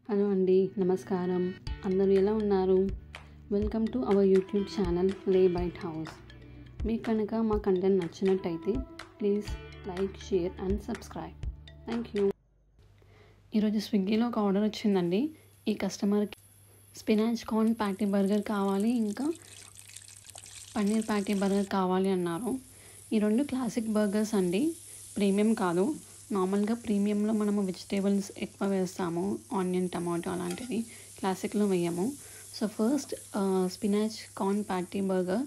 Hello అండి, నమస్కారం. అందరూ ఎలా ఉన్నారు? Welcome to our YouTube channel లే బైట్ హౌస్. మీకు కనుక మా కంటెంట్ నచ్చినట్టయితే please like, share and subscribe. Thank you. ఈరోజు స్విగ్గీలో ఒక ఆర్డర్ వచ్చిందండి. ఈ కస్టమర్కి స్పినాచ్ కార్న్ ప్యాటీ బర్గర్ కావాలి, ఇంకా పన్నీర్ ప్యాటీ బర్గర్ కావాలి అన్నారు. ఈ రెండు క్లాసిక్ బర్గర్స్ అండి, ప్రీమియం కాదు. నార్మల్గా ప్రీమియంలో మనము వెజిటేబుల్స్ ఎక్కువ వేస్తాము, ఆనియన్, టమాటో అలాంటివి. క్లాసిక్లో వేయము. So first spinach corn patty burger.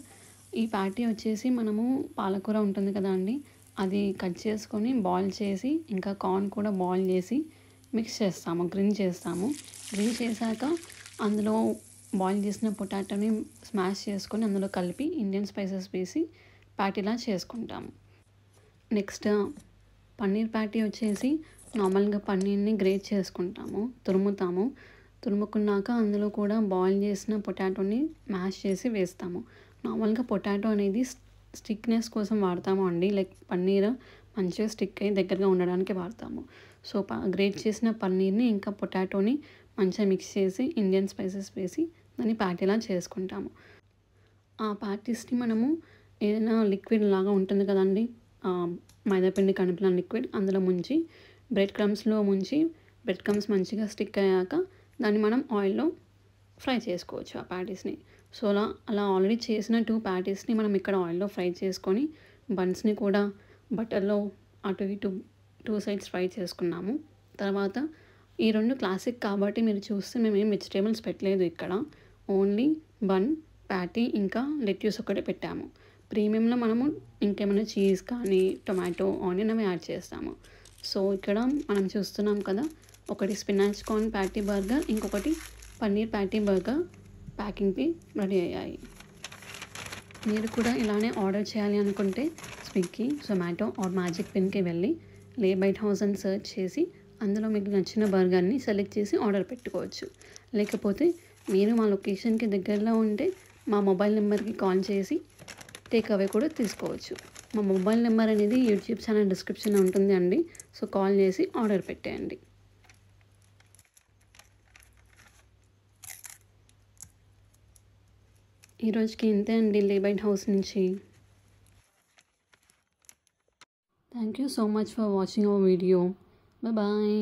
ఈ ప్యాటీ వచ్చేసి మనము పాలకూర ఉంటుంది కదా అండి, అది కట్ చేసుకొని బాయిల్ చేసి, ఇంకా కార్న్ కూడా బాయిల్ చేసి మిక్స్ చేస్తాము, గ్రిల్ చేస్తాము. గ్రిల్ చేశాక అందులో బాయిల్ చేసిన పొటాటోని స్మాష్ చేసుకొని అందులో కలిపి ఇండియన్ స్పైసెస్ వేసి ప్యాటీలా చేసుకుంటాము. నెక్స్ట్ పన్నీర్ ప్యాటీ వచ్చేసి నార్మల్గా పన్నీర్ని గ్రేట్ చేసుకుంటాము, తురుముకున్నాక అందులో కూడా బాయిల్ చేసిన పొటాటోని మ్యాష్ చేసి వేస్తాము. నార్మల్గా పొటాటో అనేది స్టిక్నెస్ కోసం వాడతాము అండి, లైక్ పన్నీర్ మంచిగా స్టిక్ అయ్యి దగ్గరగా ఉండడానికి వాడతాము. సో గ్రేట్ చేసిన పన్నీర్ని ఇంకా పొటాటోని మంచిగా మిక్స్ చేసి ఇండియన్ స్పైసెస్ వేసి దాన్ని ప్యాటీలా చేసుకుంటాము. ఆ ప్యాటీస్ని మనము ఏదైనా లిక్విడ్ లాగా ఉంటుంది కదండి, మైదాపిండి కనిపిన లిక్విడ్, అందులో ముంచి బ్రెడ్ క్రమ్స్ మంచిగా స్టిక్ అయ్యాక దాన్ని మనం ఆయిల్లో ఫ్రై చేసుకోవచ్చు ఆ ప్యాటీస్ని. సో అలా ఆల్రెడీ చేసిన 2 ప్యాటీస్ని మనం ఇక్కడ ఆయిల్లో ఫ్రై చేసుకొని బన్స్ని కూడా బటర్లో అటు ఇటు 2 సైడ్స్ ఫ్రై చేసుకున్నాము. తర్వాత ఈ రెండు క్లాసిక్ కాబట్టి మీరు చూస్తే మేము ఏం వెజిటేబుల్స్ పెట్టలేదు ఇక్కడ, ఓన్లీ బన్, ప్యాటీ ఇంకా లెట్యూస్ ఒకటి పెట్టాము. ప్రీమియంలో మనము ఇంకేమైనా చీజ్ కానీ టొమాటో, ఆనియన్ అవి యాడ్ చేస్తాము. సో ఇక్కడ మనం చూస్తున్నాం కదా, ఒకటి స్పినాచ్ కార్న్ ప్యాటీ బర్గర్, ఇంకొకటి పన్నీర్ ప్యాటీ బర్గర్ ప్యాకింగ్కి రెడీ అయ్యాయి. మీరు కూడా ఇలానే ఆర్డర్ చేయాలి అనుకుంటే స్విగ్గీ, జొమాటో ఆర్ మ్యాజిక్ పిన్కి వెళ్ళి లే బైట్ హౌస్ అని సెర్చ్ చేసి అందులో మీకు నచ్చిన బర్గర్ని సెలెక్ట్ చేసి ఆర్డర్ పెట్టుకోవచ్చు. లేకపోతే మీరు మా లొకేషన్కి దగ్గరలో ఉంటే మా మొబైల్ నెంబర్కి కాల్ చేసి టేక్ అవే కూడా తీసుకోవచ్చు. మా మొబైల్ నెంబర్ అనేది యూట్యూబ్ ఛానల్ డిస్క్రిప్షన్లో ఉంటుంది అండి. సో కాల్ చేసి ఆర్డర్ పెట్టేయండి. ఈరోజుకి ఇంతే అండి లే బైట్ హౌస్ నుంచి. Thank you so much for watching our video. Bye.